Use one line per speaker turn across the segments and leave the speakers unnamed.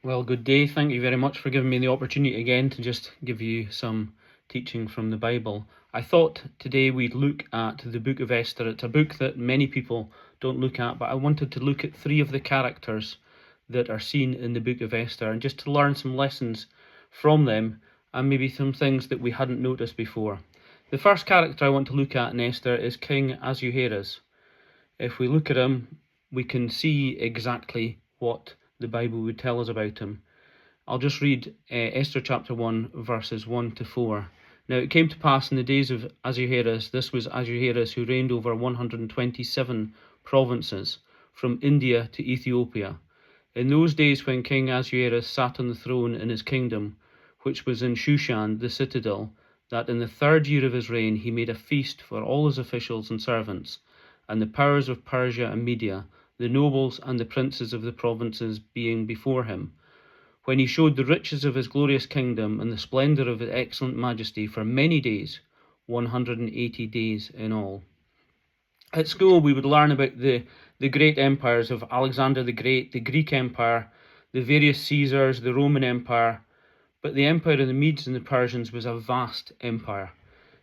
Well, good day. Thank you very much for giving me the opportunity again to just give you some teaching from the Bible. I thought today we'd look at the book of Esther. It's a book that many people don't look at, but I wanted to look at three of the characters that are seen in the book of Esther and just to learn some lessons from them and maybe some things that we hadn't noticed before. The first character I want to look at in Esther is King Ahasuerus. If we look at him, we can see exactly what the Bible would tell us about him. I'll just read Esther chapter 1, verses 1 to 4. Now it came to pass in the days of Ahasuerus, this was Ahasuerus who reigned over 127 provinces, from India to Ethiopia. In those days when King Ahasuerus sat on the throne in his kingdom, which was in Shushan the citadel, that in the 3rd year of his reign he made a feast for all his officials and servants, and the powers of Persia and Media, the nobles and the princes of the provinces being before him, when he showed the riches of his glorious kingdom and the splendour of his excellent majesty for many days, 180 days in all. At school we would learn about the great empires of Alexander the Great, the Greek Empire, the various Caesars, the Roman Empire, but the empire of the Medes and the Persians was a vast empire.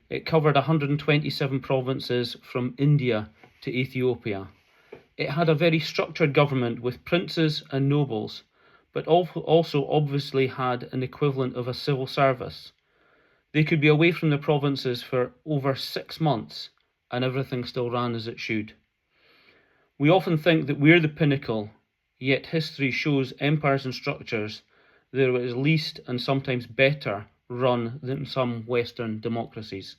It covered 127 provinces from India to Ethiopia. It had a very structured government with princes and nobles, but also obviously had an equivalent of a civil service. They could be away from the provinces for over 6 months and everything still ran as it should. We often think that we're the pinnacle, yet history shows empires and structures that are at least and sometimes better run than some Western democracies.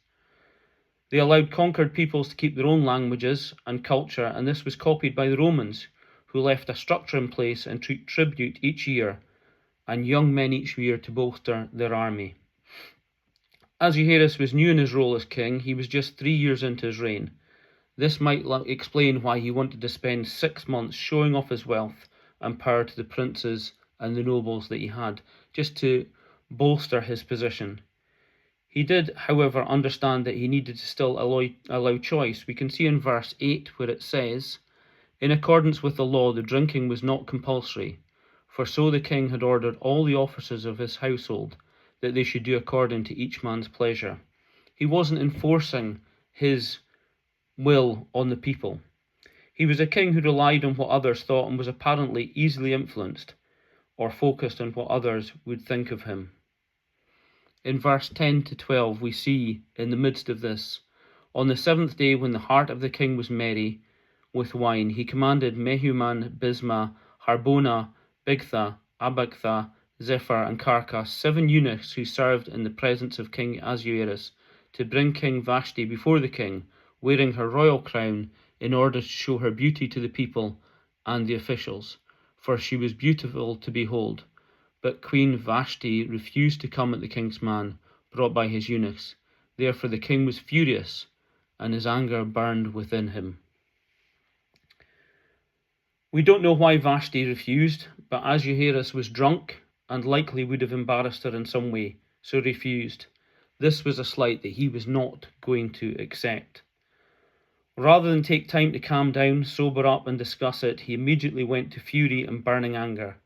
They allowed conquered peoples to keep their own languages and culture, and this was copied by the Romans, who left a structure in place and tribute each year, and young men each year to bolster their army. Ahasuerus was new in his role as king. He was just 3 years into his reign. This might explain why he wanted to spend 6 months showing off his wealth and power to the princes and the nobles that he had, just to bolster his position. He did, however, understand that he needed to still allow choice. We can see in verse 8 where it says, "In accordance with the law, the drinking was not compulsory, for so the king had ordered all the officers of his household, that they should do according to each man's pleasure." He wasn't enforcing his will on the people. He was a king who relied on what others thought and was apparently easily influenced or focused on what others would think of him. In verse 10 to 12 we see, in the midst of this, on the 7th day when the heart of the king was merry with wine, he commanded Mehuman, Bisma, Harbona, Bigtha, Abagtha, Zephyr, and Carcass, 7 eunuchs who served in the presence of King Ahasuerus, to bring King Vashti before the king, wearing her royal crown, in order to show her beauty to the people and the officials, for she was beautiful to behold. But Queen Vashti refused to come at the king's man, brought by his eunuchs. Therefore the king was furious, and his anger burned within him. We don't know why Vashti refused, but Ahasuerus was drunk and likely would have embarrassed her in some way, so refused. This was a slight that he was not going to accept. Rather than take time to calm down, sober up, and discuss it, he immediately went to fury and burning anger.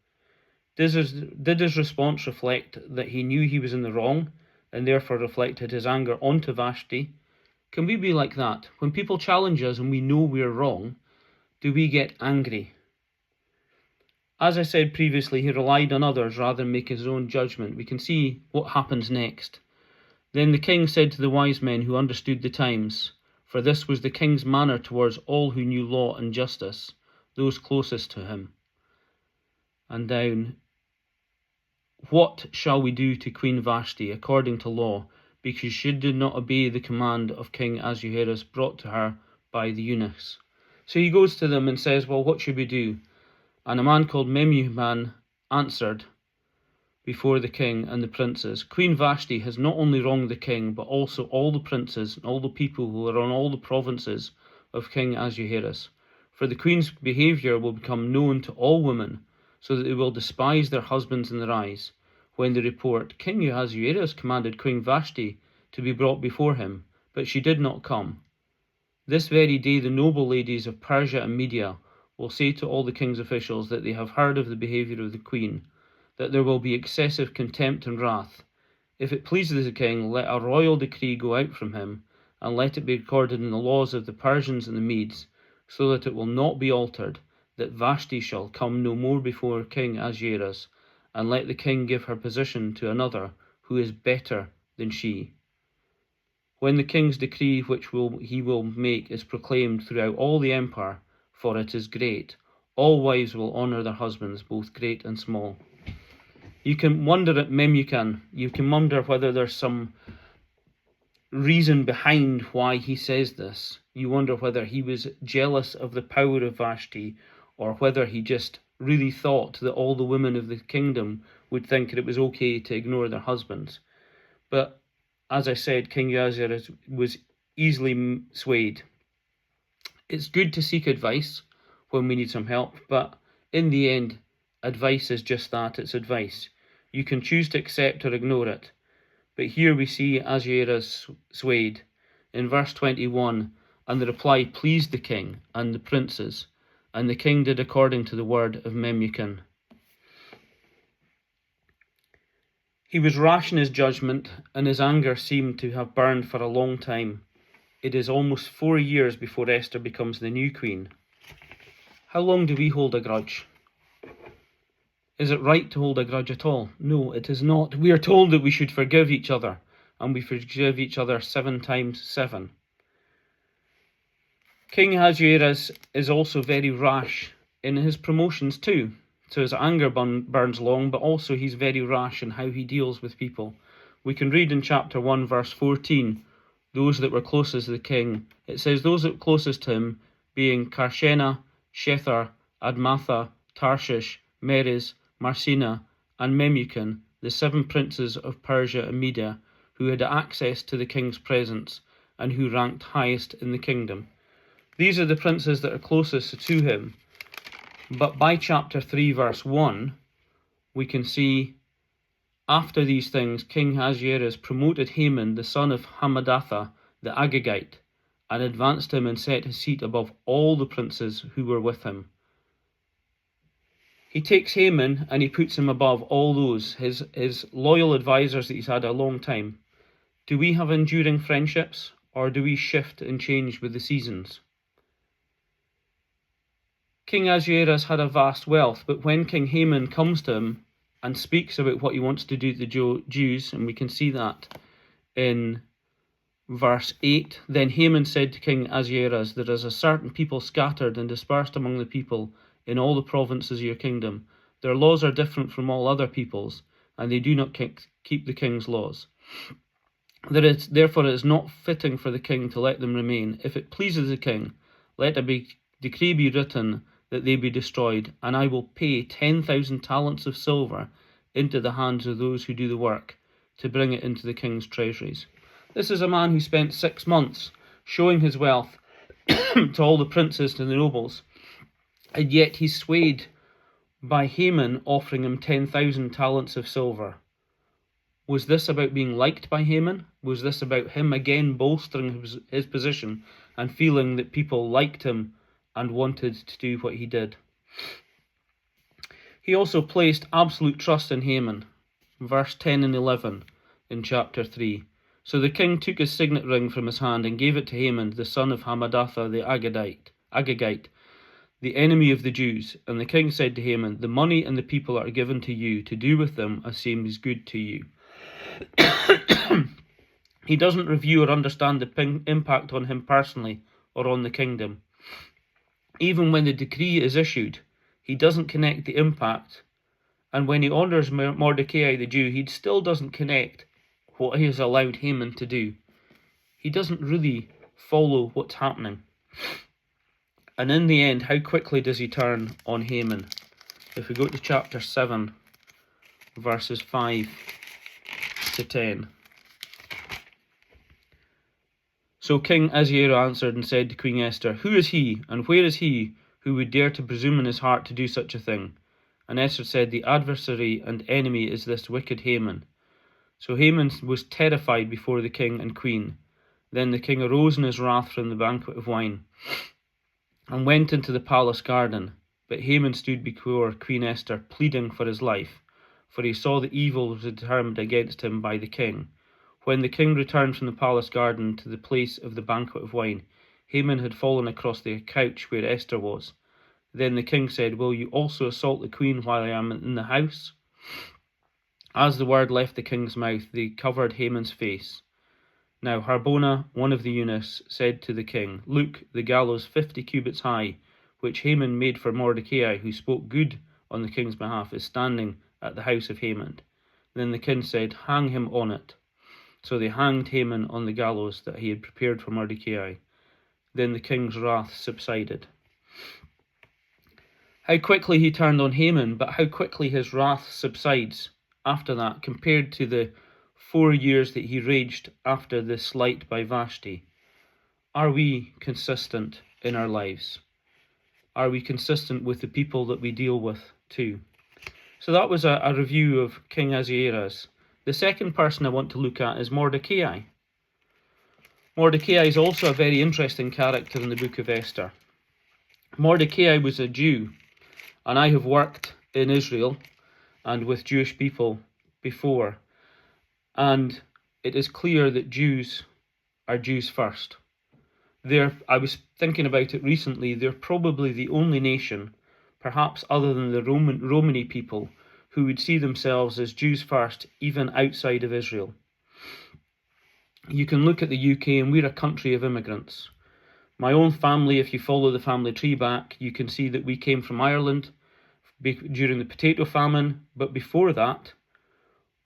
Did his response reflect that he knew he was in the wrong, and therefore reflected his anger onto Vashti? Can we be like that? When people challenge us and we know we're wrong, do we get angry? As I said previously, he relied on others rather than make his own judgment. We can see what happens next. Then the king said to the wise men who understood the times, for this was the king's manner towards all who knew law and justice, those closest to him. And down, what shall we do to Queen Vashti according to law, because she did not obey the command of King Ahasuerus brought to her by the eunuchs? So he goes to them and says, well, what should we do? And a man called Memuman answered before the king and the princes, Queen Vashti has not only wronged the king, but also all the princes and all the people who are on all the provinces of King Ahasuerus. For the queen's behaviour will become known to all women, so that they will despise their husbands in their eyes, when they report, King Ahasuerus commanded Queen Vashti to be brought before him, but she did not come. This very day the noble ladies of Persia and Media will say to all the king's officials that they have heard of the behaviour of the queen, that there will be excessive contempt and wrath. If it pleases the king, let a royal decree go out from him, and let it be recorded in the laws of the Persians and the Medes, so that it will not be altered, that Vashti shall come no more before King Ahasuerus, and let the king give her position to another who is better than she. When the king's decree which he will make is proclaimed throughout all the empire, for it is great, all wives will honour their husbands, both great and small. You can wonder at Memucan, you can wonder whether there's some reason behind why he says this. You wonder whether he was jealous of the power of Vashti, or whether he just really thought that all the women of the kingdom would think that it was okay to ignore their husbands. But as I said, King Ahasuerus was easily swayed. It's good to seek advice when we need some help, but in the end, advice is just that, it's advice. You can choose to accept or ignore it. But here we see Ahasuerus swayed. In verse 21, and the reply pleased the king and the princes, and the king did according to the word of Memucan. He was rash in his judgment, and his anger seemed to have burned for a long time. It is almost 4 years before Esther becomes the new queen. How long do we hold a grudge? Is it right to hold a grudge at all? No, it is not. We are told that we should forgive each other, and we forgive each other 7 times 7. King Ahasuerus is also very rash in his promotions too. So his anger burns long, but also he's very rash in how he deals with people. We can read in chapter 1, verse 14, those that were closest to the king. It says, those that were closest to him, being Karshena, Shethar, Admatha, Tarshish, Meres, Marsina, and Memucan, the 7 princes of Persia and Media, who had access to the king's presence, and who ranked highest in the kingdom. These are the princes that are closest to him. But by chapter 3, verse 1, we can see, after these things, King Ahasuerus promoted Haman, the son of Hammedatha, the Agagite, and advanced him and set his seat above all the princes who were with him. He takes Haman and he puts him above all those, his loyal advisors that he's had a long time. Do we have enduring friendships, or do we shift and change with the seasons? King Ahasuerus had a vast wealth, but when King Haman comes to him and speaks about what he wants to do to the Jews, and we can see that in verse 8, then Haman said to King Ahasuerus, there is a certain people scattered and dispersed among the people in all the provinces of your kingdom. Their laws are different from all other peoples, and they do not keep the king's laws. Therefore it is not fitting for the king to let them remain. If it pleases the king, let a decree be written that they be destroyed, and I will pay 10,000 talents of silver into the hands of those who do the work, to bring it into the king's treasuries. This is a man who spent 6 months showing his wealth to all the princes and the nobles, and yet he's swayed by Haman offering him 10,000 talents of silver. Was this about being liked by Haman? Was this about him again bolstering his position and feeling that people liked him and wanted to do what he did? He also placed absolute trust in Haman. Verse 10 and 11 in chapter 3. So the king took his signet ring from his hand and gave it to Haman, the son of Hammedatha the Agagite, the enemy of the Jews. And the king said to Haman, the money and the people are given to you, to do with them as seems good to you. He doesn't review or understand the impact on him personally or on the kingdom. Even when the decree is issued, he doesn't connect the impact. And when he honours Mordecai the Jew, he still doesn't connect what he has allowed Haman to do. He doesn't really follow what's happening. And in the end, how quickly does he turn on Haman? If we go to chapter 7, verses 5 to 10. So King Ahasuerus answered and said to Queen Esther, who is he, and where is he who would dare to presume in his heart to do such a thing? And Esther said, the adversary and enemy is this wicked Haman. So Haman was terrified before the king and queen. Then the king arose in his wrath from the banquet of wine, and went into the palace garden. But Haman stood before Queen Esther, pleading for his life. for he saw the evil was determined against him by the king. When the king returned from the palace garden to the place of the banquet of wine, Haman had fallen across the couch where Esther was. Then the king said, "Will you also assault the queen while I am in the house?" As the word left the king's mouth, they covered Haman's face. Now Harbona, one of the eunuchs, said to the king, "Look, the gallows 50 cubits high, which Haman made for Mordecai, who spoke good on the king's behalf, is standing at the house of Haman." Then the king said, "Hang him on it." So they hanged Haman on the gallows that he had prepared for Mordecai. Then the king's wrath subsided. How quickly he turned on Haman, but how quickly his wrath subsides after that, compared to the 4 years that he raged after the slight by Vashti. Are we consistent in our lives? Are we consistent with the people that we deal with too? So that was a review of King Ahasuerus. The second person I want to look at is Mordecai. Mordecai is also a very interesting character in the book of Esther. Mordecai was a Jew, and I have worked in Israel and with Jewish people before, and it is clear that Jews are Jews first. I was thinking about it recently, they're probably the only nation, perhaps other than the Romani people, who would see themselves as Jews first, even outside of Israel. You can look at the UK, and we're a country of immigrants. My own family, if you follow the family tree back, you can see that we came from Ireland during the potato famine, but before that,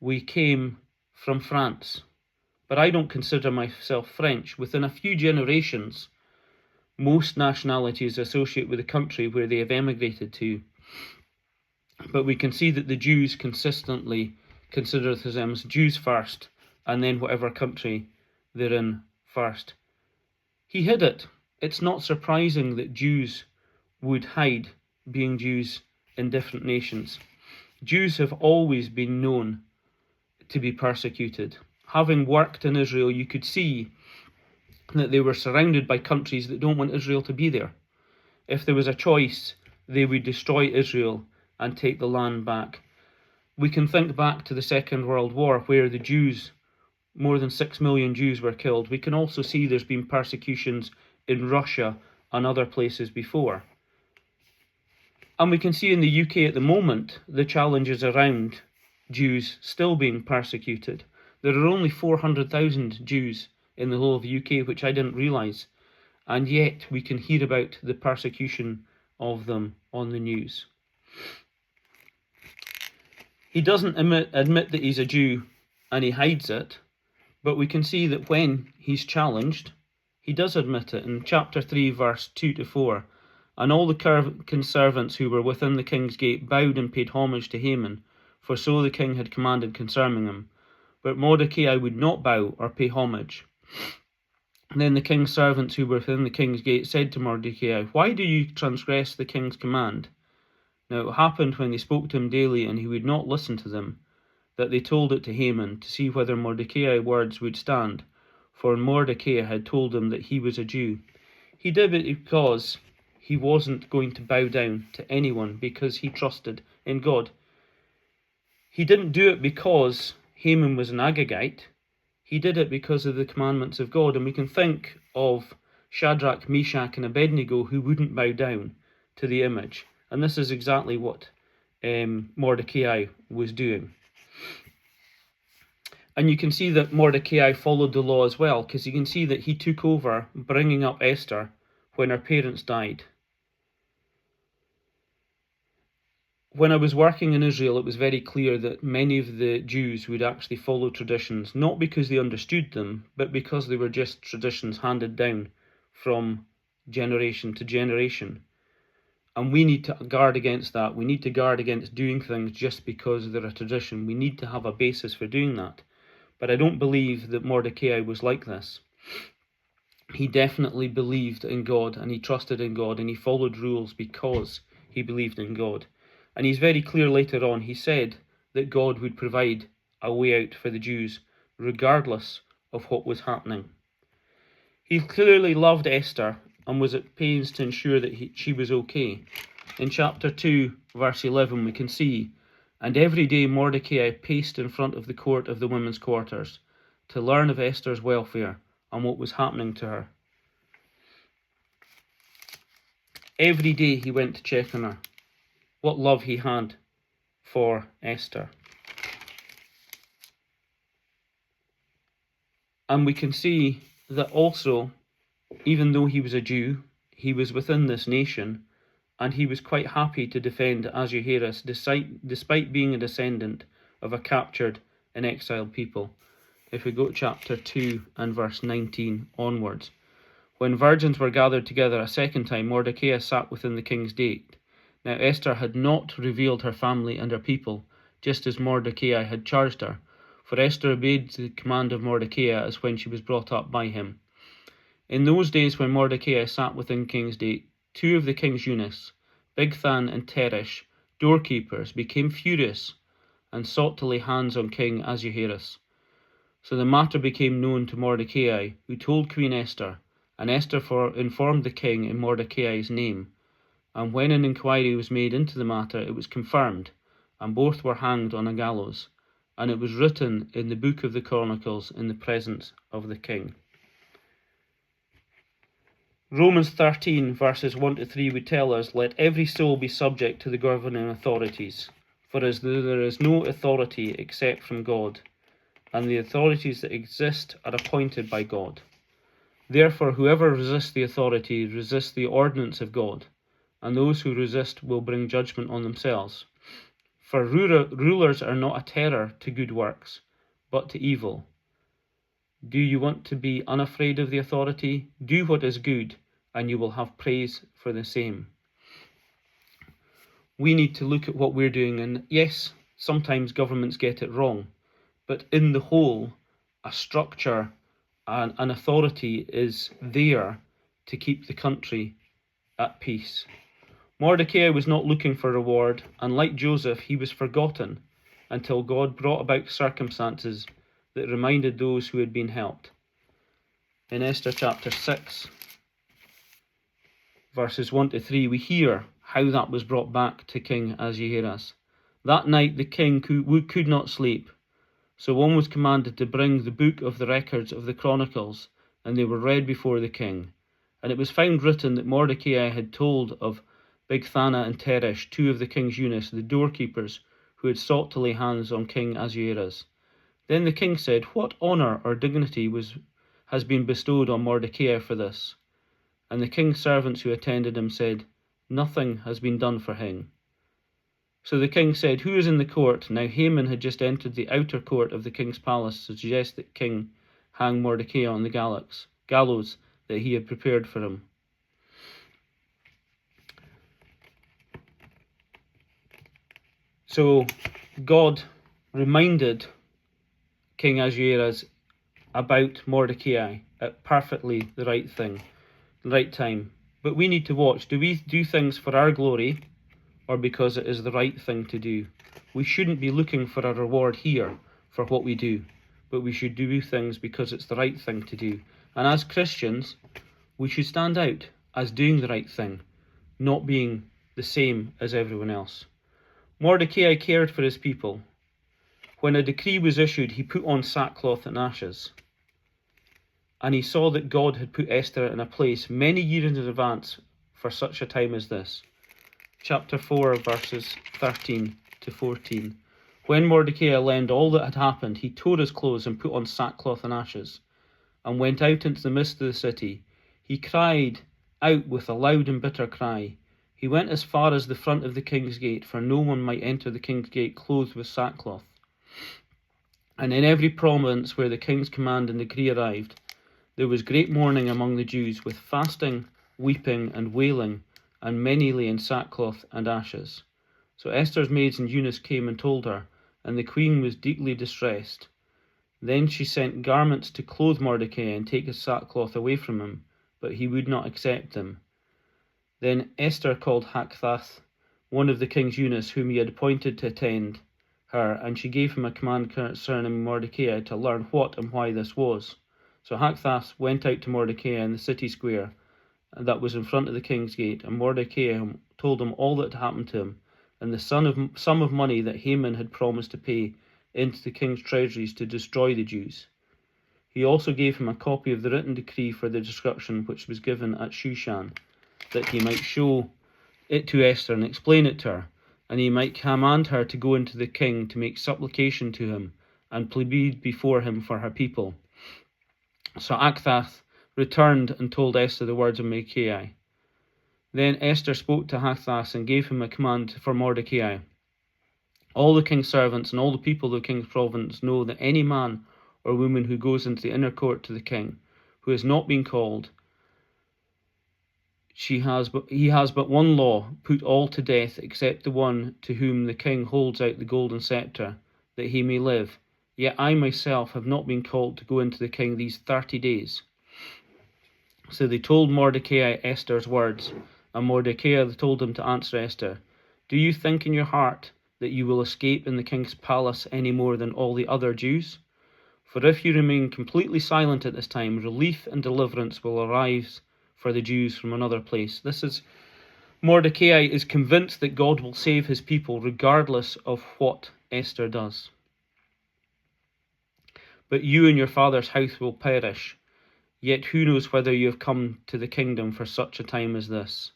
we came from France. But I don't consider myself French. Within a few generations, most nationalities associate with the country where they have emigrated to. But we can see that the Jews consistently consider themselves Jews first, and then whatever country they're in first. He hid it. It's not surprising that Jews would hide being Jews in different nations. Jews have always been known to be persecuted. Having worked in Israel, you could see that they were surrounded by countries that don't want Israel to be there. If there was a choice, they would destroy Israel and take the land back. We can think back to the Second World War, where the Jews, more than 6 million Jews were killed. We can also see there's been persecutions in Russia and other places before. And we can see in the UK at the moment the challenges around Jews still being persecuted. There are only 400,000 Jews in the whole of the UK, which I didn't realise, and yet we can hear about the persecution of them on the news. He doesn't admit that he's a Jew, and he hides it, but we can see that when he's challenged, he does admit it. In chapter 3, verse 2-4, "And all the servants who were within the king's gate bowed and paid homage to Haman, for so the king had commanded concerning him. But Mordecai would not bow or pay homage. Then the king's servants who were within the king's gate said to Mordecai, 'Why do you transgress the king's command?' Now it happened when they spoke to him daily, and he would not listen to them, that they told it to Haman, to see whether Mordecai's words would stand. For Mordecai had told them that he was a Jew. He did it because he wasn't going to bow down to anyone, because he trusted in God. He didn't do it because Haman was an Agagite. He did it because of the commandments of God. And we can think of Shadrach, Meshach, and Abednego, who wouldn't bow down to the image. And this is exactly what Mordecai was doing. And you can see that Mordecai followed the law as well, because you can see that he took over bringing up Esther when her parents died. When I was working in Israel, it was very clear that many of the Jews would actually follow traditions, not because they understood them, but because they were just traditions handed down from generation to generation. And we need to guard against that. We need to guard against doing things just because they're a tradition. We need to have a basis for doing that. But I don't believe that Mordecai was like this. He definitely believed in God, and he trusted in God, and he followed rules because he believed in God. And he's very clear later on. He said that God would provide a way out for the Jews, regardless of what was happening. He clearly loved Esther and was at pains to ensure that she was okay. In chapter 2, verse 11, we can see, And every day Mordecai paced in front of the court of the women's quarters to learn of Esther's welfare and what was happening to her. Every day he went to check on her, what love he had for Esther. And we can see that also, even though he was a Jew, he was within this nation, and he was quite happy to defend Ahasuerus despite being a descendant of a captured and exiled people. If we go to chapter 2 and verse 19 onwards. When virgins were gathered together a second time, Mordecai sat within the king's gate. Now Esther had not revealed her family and her people, just as Mordecai had charged her, for Esther obeyed the command of Mordecai as when she was brought up by him. In those days when Mordecai sat within king's gate, 2 of the king's eunuchs, Bigthan and Teresh, doorkeepers, became furious and sought to lay hands on King Ahasuerus. So the matter became known to Mordecai, who told Queen Esther, and Esther informed the king in Mordecai's name. And when an inquiry was made into the matter, it was confirmed, and both were hanged on a gallows. And it was written in the book of the Chronicles in the presence of the king. Romans 13 verses 1 to 3 would tell us, let every soul be subject to the governing authorities, for as there is no authority except from God, and the authorities that exist are appointed by God. Therefore, whoever resists the authority resists the ordinance of God, and those who resist will bring judgment on themselves. For rulers are not a terror to good works, but to evil. Do you want to be unafraid of the authority? Do what is good, and you will have praise for the same. We need to look at what we're doing, and yes, sometimes governments get it wrong, but in the whole, a structure and an authority is there to keep the country at peace. Mordecai was not looking for reward, and like Joseph, he was forgotten until God brought about circumstances that reminded those who had been helped. In Esther chapter 6, verses 1 to 3, we hear how that was brought back to King Ahasuerus. That night the king could not sleep, so one was commanded to bring the book of the records of the Chronicles, and they were read before the king. And it was found written that Mordecai had told of Bigthana and Teresh, 2 of the king's eunuchs, the doorkeepers, who had sought to lay hands on King Ahasuerus. Then the king said, what honour or dignity has been bestowed on Mordecai for this? And the king's servants who attended him said, nothing has been done for him. So the king said, who is in the court? Now Haman had just entered the outer court of the king's palace to suggest that king hang Mordecai on the gallows that he had prepared for him. So God reminded King Ahasuerus about Mordecai at perfectly the right thing, the right time. But we need to watch. Do we do things for our glory or because it is the right thing to do? We shouldn't be looking for a reward here for what we do, but we should do things because it's the right thing to do. And as Christians, we should stand out as doing the right thing, not being the same as everyone else. Mordecai cared for his people. When a decree was issued, he put on sackcloth and ashes. And he saw that God had put Esther in a place many years in advance for such a time as this. Chapter 4, verses 13 to 14. When Mordecai learned all that had happened, he tore his clothes and put on sackcloth and ashes, and went out into the midst of the city. He cried out with a loud and bitter cry. He went as far as the front of the king's gate, for no one might enter the king's gate clothed with sackcloth. And in every province where the king's command and decree arrived, there was great mourning among the Jews, with fasting, weeping, and wailing, and many lay in sackcloth and ashes. So Esther's maids and eunuchs came and told her, and the queen was deeply distressed. Then she sent garments to clothe Mordecai and take his sackcloth away from him, but he would not accept them. Then Esther called Haktath, one of the king's eunuchs, whom he had appointed to attend her, and she gave him a command concerning Mordecai to learn what and why this was. So Haktath went out to Mordecai in the city square that was in front of the king's gate, and Mordecai told him all that had happened to him. and the sum of money that Haman had promised to pay into the king's treasuries to destroy the Jews. He also gave him a copy of the written decree for the destruction which was given at Shushan, that he might show it to Esther and explain it to her, and he might command her to go into the king to make supplication to him and plead before him for her people. So Akthach returned and told Esther the words of Mordecai. Then Esther spoke to Hathach and gave him a command for Mordecai. All the king's servants and all the people of the king's province know that any man or woman who goes into the inner court to the king, who has not been called, he has but one law, put all to death except the one to whom the king holds out the golden scepter, that he may live. Yet I myself have not been called to go into the king these 30 days. So they told Mordecai Esther's words, and Mordecai told him to answer Esther, Do you think in your heart that you will escape in the king's palace any more than all the other Jews? For if you remain completely silent at this time, relief and deliverance will arise for the Jews from another place. Mordecai is convinced that God will save his people regardless of what Esther does. But you and your father's house will perish. Yet who knows whether you have come to the kingdom for such a time as this?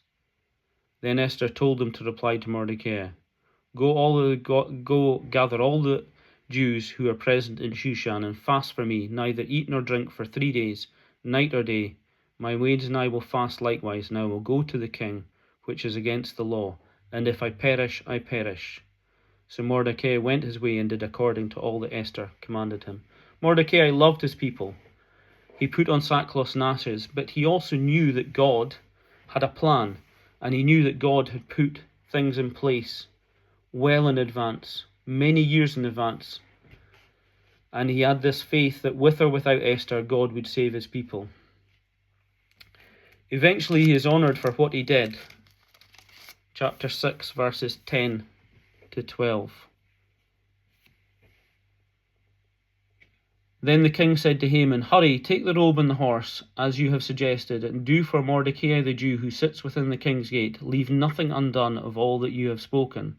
Then Esther told them to reply to Mordecai, Go gather all the Jews who are present in Shushan and fast for me, neither eat nor drink for 3 days, night or day. My maids and I will fast likewise, and I will go to the king, which is against the law, and if I perish, I perish. So Mordecai went his way and did according to all that Esther commanded him. Mordecai loved his people. He put on sackcloth and ashes, but he also knew that God had a plan, and he knew that God had put things in place well in advance, many years in advance. And he had this faith that with or without Esther, God would save his people. Eventually he is honoured for what he did. Chapter 6, verses 10 to 12. Then the king said to Haman, Hurry, take the robe and the horse, as you have suggested, and do for Mordecai the Jew who sits within the king's gate. Leave nothing undone of all that you have spoken.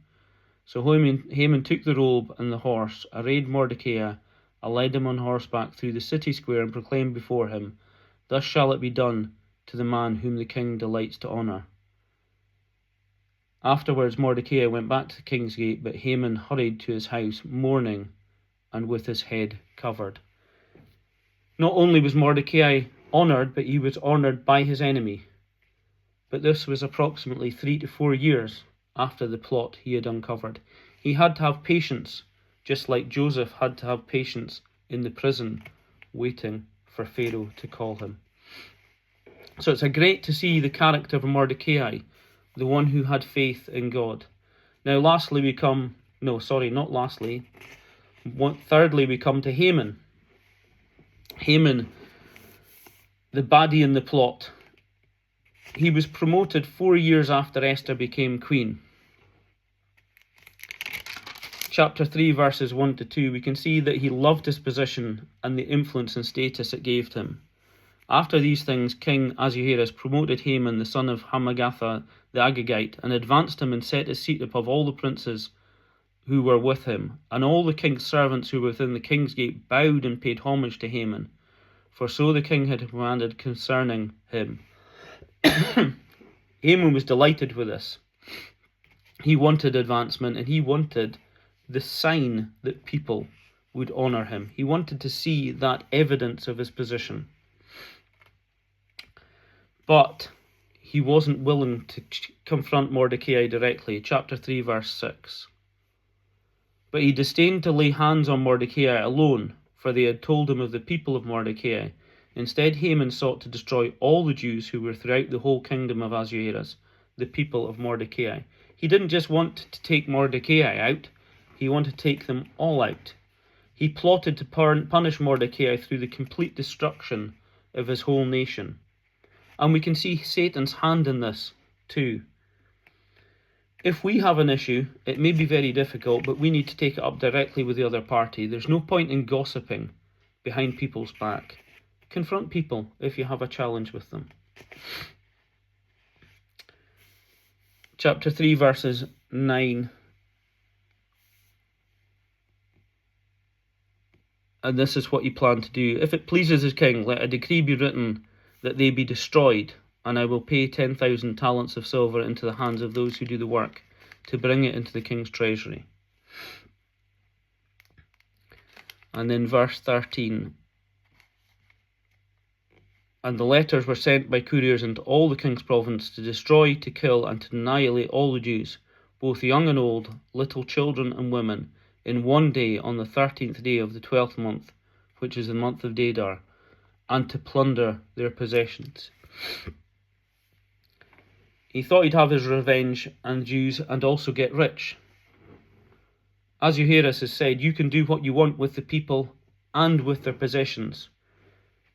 So Haman took the robe and the horse, arrayed Mordecai, and led him on horseback through the city square, and proclaimed before him, Thus shall it be done to the man whom the king delights to honour. Afterwards Mordecai went back to the king's gate, but Haman hurried to his house, mourning and with his head covered. Not only was Mordecai honoured, but he was honoured by his enemy. But this was approximately 3 to 4 years after the plot he had uncovered. He had to have patience, just like Joseph had to have patience in the prison, waiting for Pharaoh to call him. So it's great to see the character of Mordecai, the one who had faith in God. Now thirdly we come to Haman. Haman, the baddie in the plot. He was promoted 4 years after Esther became queen. Chapter 3, verses 1 to 2, we can see that he loved his position and the influence and status it gave him. After these things, King Ahasuerus promoted Haman, the son of Hammedatha the Agagite, and advanced him and set his seat above all the princes who were with him, and all the king's servants who were within the king's gate bowed and paid homage to Haman, for so the king had commanded concerning him. Haman was delighted with this. He wanted advancement, and he wanted the sign that people would honour him. He wanted to see that evidence of his position. But he wasn't willing to confront Mordecai directly. Chapter 3, verse 6. But he disdained to lay hands on Mordecai alone, for they had told him of the people of Mordecai. Instead, Haman sought to destroy all the Jews who were throughout the whole kingdom of Ahasuerus, the people of Mordecai. He didn't just want to take Mordecai out, he wanted to take them all out. He plotted to punish Mordecai through the complete destruction of his whole nation. And we can see Satan's hand in this too. If we have an issue, it may be very difficult, but we need to take it up directly with the other party. There's no point in gossiping behind people's back. Confront people if you have a challenge with them. Chapter 3, verses 9. And this is what he planned to do. If it pleases the king, let a decree be written that they be destroyed, and I will pay 10,000 talents of silver into the hands of those who do the work, to bring it into the king's treasury. And then verse 13. And the letters were sent by couriers into all the king's province to destroy, to kill, and to annihilate all the Jews, both young and old, little children and women, in one day on the 13th day of the 12th month, which is the month of Adar, and to plunder their possessions. He thought he'd have his revenge on Jews and also get rich. As Ahasuerus has said, you can do what you want with the people and with their possessions.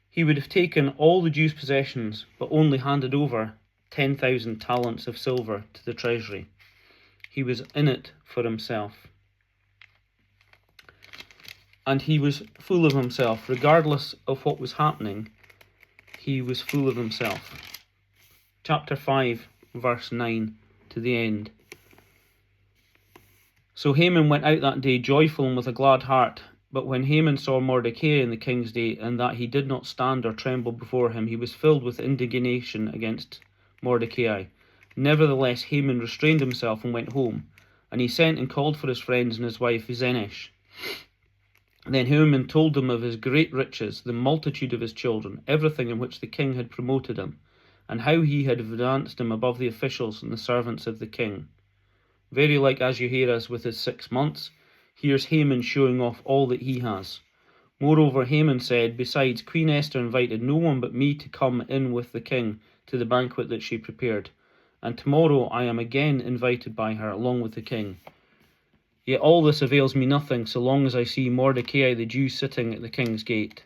He would have taken all the Jews' possessions, but only handed over 10,000 talents of silver to the treasury. He was in it for himself. And he was full of himself. Regardless of what was happening, he was full of himself. Chapter 5, verse 9 to the end. So Haman went out that day joyful and with a glad heart. But when Haman saw Mordecai in the king's day, and that he did not stand or tremble before him, he was filled with indignation against Mordecai. Nevertheless, Haman restrained himself and went home, and he sent and called for his friends and his wife Zeresh. Then Haman told them of his great riches, the multitude of his children, everything in which the king had promoted him, and how he had advanced him above the officials and the servants of the king. Very like Ahasuerus with his 6 months, here's Haman showing off all that he has. Moreover, Haman said, besides, Queen Esther invited no one but me to come in with the king to the banquet that she prepared, and tomorrow I am again invited by her along with the king. Yet all this avails me nothing so long as I see Mordecai the Jew sitting at the king's gate.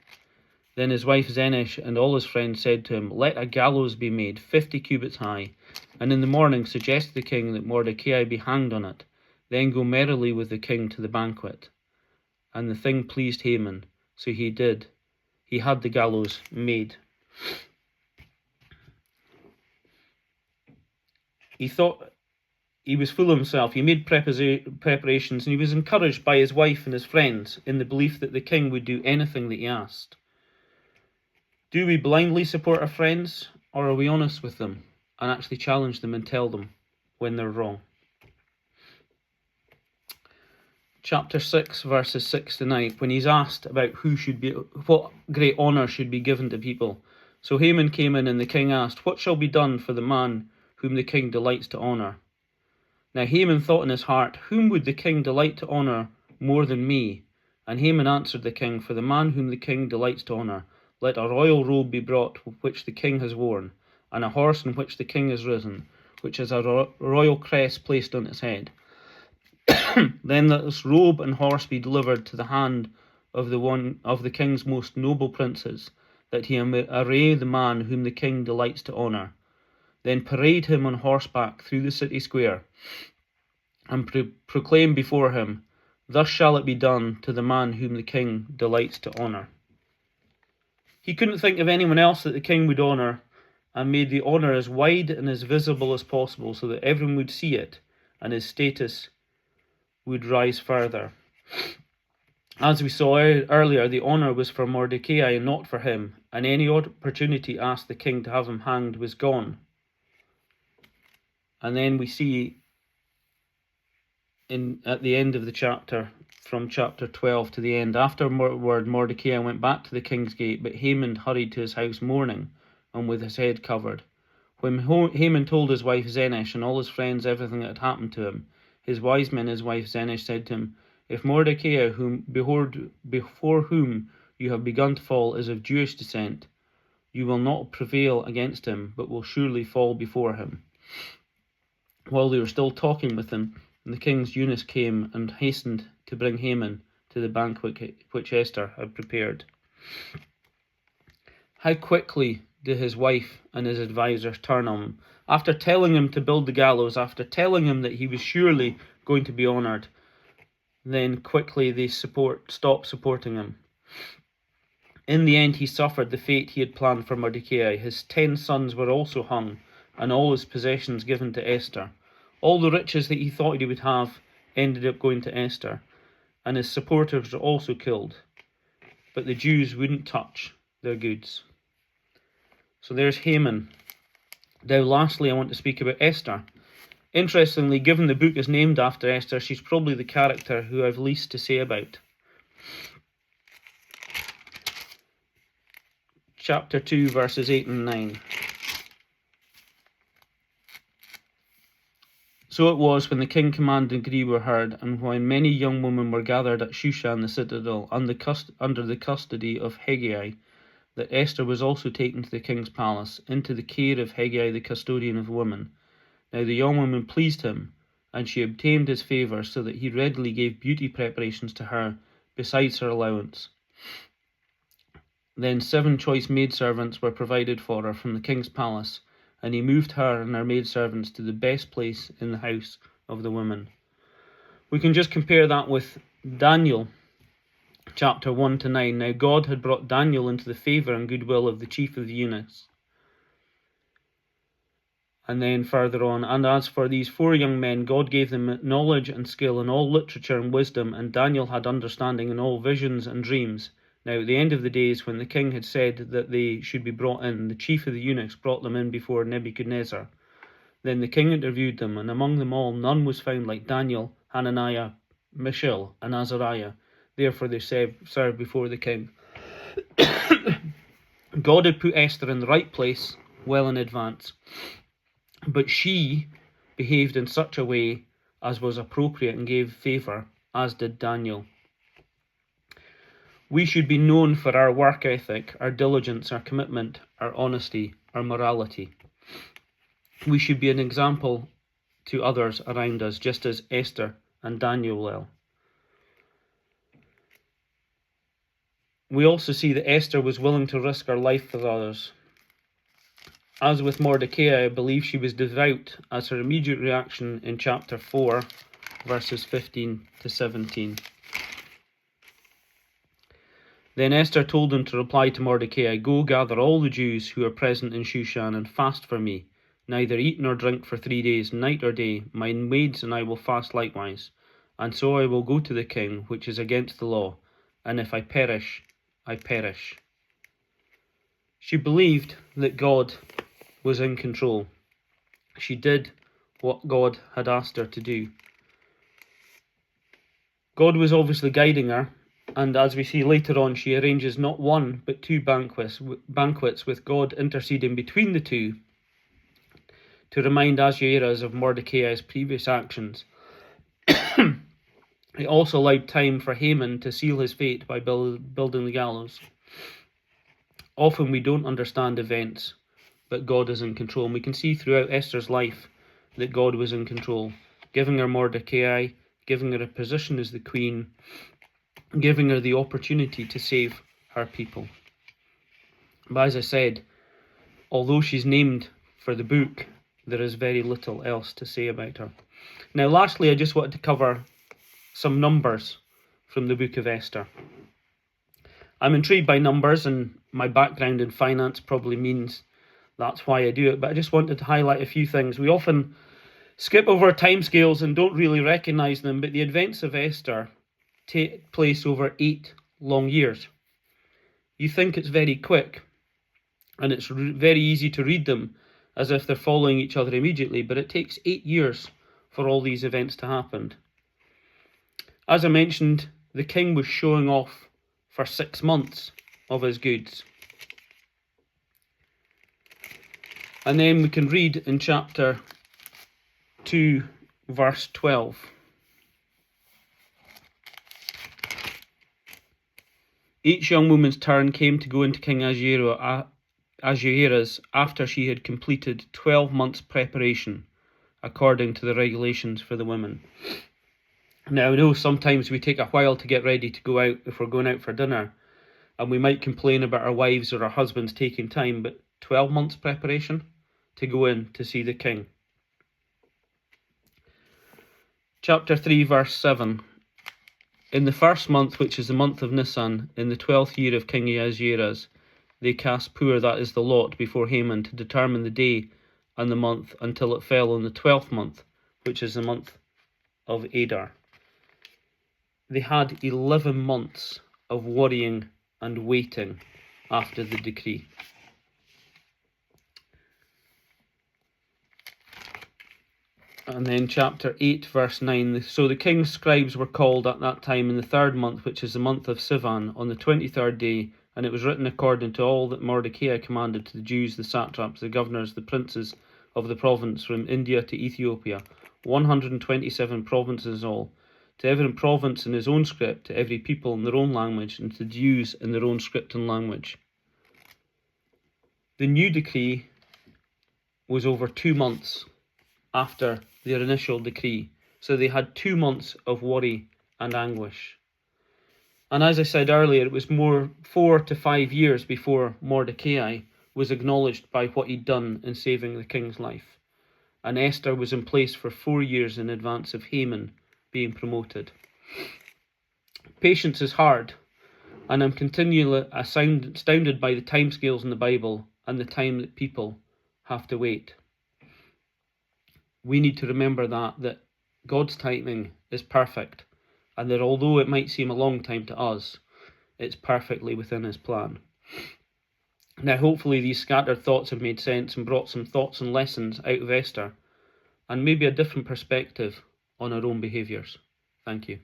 Then his wife Zeresh and all his friends said to him, let a gallows be made 50 cubits high, and in the morning suggest to the king that Mordecai be hanged on it. Then go merrily with the king to the banquet. And the thing pleased Haman, so he did. He had the gallows made. He thought he was full of himself. He made preparations, and he was encouraged by his wife and his friends in the belief that the king would do anything that he asked. Do we blindly support our friends, or are we honest with them and actually challenge them and tell them when they're wrong? Chapter 6, verses 6 to 9, when he's asked about what great honour should be given to people. So Haman came in, and the king asked, what shall be done for the man whom the king delights to honour? Now Haman thought in his heart, whom would the king delight to honour more than me? And Haman answered the king, for the man whom the king delights to honour, let a royal robe be brought which the king has worn, and a horse in which the king has risen, which has a royal crest placed on its head. Then let this robe and horse be delivered to the hand of one of the king's most noble princes, that he may array the man whom the king delights to honour. Then parade him on horseback through the city square, and proclaim before him, thus shall it be done to the man whom the king delights to honour. He couldn't think of anyone else that the king would honour, and made the honour as wide and as visible as possible, so that everyone would see it, and his status would rise further. As we saw earlier, the honour was for Mordecai and not for him, and any opportunity asked the king to have him hanged was gone. And then we see at the end of the chapter, from chapter 12 to the end, afterward Mordecai went back to the king's gate, but Haman hurried to his house mourning, and with his head covered. When Haman told his wife Zeresh and all his friends everything that had happened to him, his wise men and his wife Zeresh said to him, if Mordecai, before whom you have begun to fall, is of Jewish descent, you will not prevail against him, but will surely fall before him. While they were still talking with him, the king's eunuchs came and hastened to bring Haman to the banquet which Esther had prepared. How quickly did his wife and his advisers turn on him? After telling him to build the gallows, after telling him that he was surely going to be honoured, then quickly they stopped supporting him. In the end, he suffered the fate he had planned for Mordecai. His 10 sons were also hung, and all his possessions given to Esther. All the riches that he thought he would have ended up going to Esther, and his supporters were also killed, but the Jews wouldn't touch their goods. So there's Haman. Now lastly, I want to speak about Esther. Interestingly, given the book is named after Esther, she's probably the character who I've least to say about. Chapter 2, verses 8 and 9. So it was when the king command and decree were heard, and when many young women were gathered at Shushan the citadel under the custody of Hegai, that Esther was also taken to the king's palace, into the care of Hegai the custodian of women. Now the young woman pleased him, and she obtained his favour, so that he readily gave beauty preparations to her, besides her allowance. Then 7 choice maidservants were provided for her from the king's palace, and he moved her and her maidservants to the best place in the house of the women. We can just compare that with Daniel, chapter 1 to 9. Now God had brought Daniel into the favour and goodwill of the chief of the eunuchs. And then further on, and as for these 4 young men, God gave them knowledge and skill in all literature and wisdom, and Daniel had understanding in all visions and dreams. Now at the end of the days, when the king had said that they should be brought in, the chief of the eunuchs brought them in before Nebuchadnezzar. Then the king interviewed them, and among them all none was found like Daniel, Hananiah, Mishael, and Azariah. Therefore they served before the king. God had put Esther in the right place well in advance, but she behaved in such a way as was appropriate and gave favour, as did Daniel. We should be known for our work ethic, our diligence, our commitment, our honesty, our morality. We should be an example to others around us, just as Esther and Daniel were. We also see that Esther was willing to risk her life for others. As with Mordecai, I believe she was devout, as her immediate reaction in chapter 4, verses 15 to 17. Then Esther told him to reply to Mordecai, "Go gather all the Jews who are present in Shushan and fast for me. Neither eat nor drink for 3 days, night or day. My maids and I will fast likewise. And so I will go to the king, which is against the law. And if I perish, I perish." She believed that God was in control. She did what God had asked her to do. God was obviously guiding her, and as we see later on, she arranges not 1 but 2 banquets with God interceding between the 2 to remind Ahasuerus of Mordecai's previous actions. It also allowed time for Haman to seal his fate by building the gallows. Often we don't understand events, but God is in control. And we can see throughout Esther's life that God was in control, giving her Mordecai, giving her a position as the queen, giving her the opportunity to save her people. But as I said, although she's named for the book, there is very little else to say about her. Now lastly, I just wanted to cover some numbers from the book of Esther. I'm intrigued by numbers, and my background in finance probably means that's why I do it, but I just wanted to highlight a few things. We often skip over timescales and don't really recognise them, but the events of Esther take place over 8 long years. You think it's very quick, and it's very easy to read them as if they're following each other immediately, but it takes 8 years for all these events to happen. As I mentioned, the king was showing off for 6 months of his goods. And then we can read in chapter 2, verse 12. Each young woman's turn came to go into King Ahasuerus after she had completed 12 months' preparation, according to the regulations for the women. Now, I know sometimes we take a while to get ready to go out if we're going out for dinner, and we might complain about our wives or our husbands taking time, but 12 months' preparation to go in to see the king. Chapter 3, verse 7. In the first month, which is the month of Nisan, in the 12th year of King Ahasuerus, they cast pur, that is the lot, before Haman to determine the day and the month, until it fell on the 12th month, which is the month of Adar. They had 11 months of worrying and waiting after the decree. And then chapter 8 verse 9, so the king's scribes were called at that time in the 3rd month, which is the month of Sivan, on the 23rd day, and it was written according to all that Mordecai commanded to the Jews, the satraps, the governors, the princes of the province from India to Ethiopia, 127 provinces all, to every province in his own script, to every people in their own language, and to the Jews in their own script and language. The new decree was over 2 months after their initial decree, so they had 2 months of worry and anguish. And as I said earlier, it was more 4 to 5 years before Mordecai was acknowledged by what he'd done in saving the king's life, and Esther was in place for 4 years in advance of Haman being promoted. Patience is hard, and I'm continually astounded by the timescales in the Bible and the time that people have to wait. We need to remember that God's timing is perfect, and that although it might seem a long time to us, it's perfectly within his plan. Now hopefully these scattered thoughts have made sense and brought some thoughts and lessons out of Esther, and maybe a different perspective on our own behaviours. Thank you.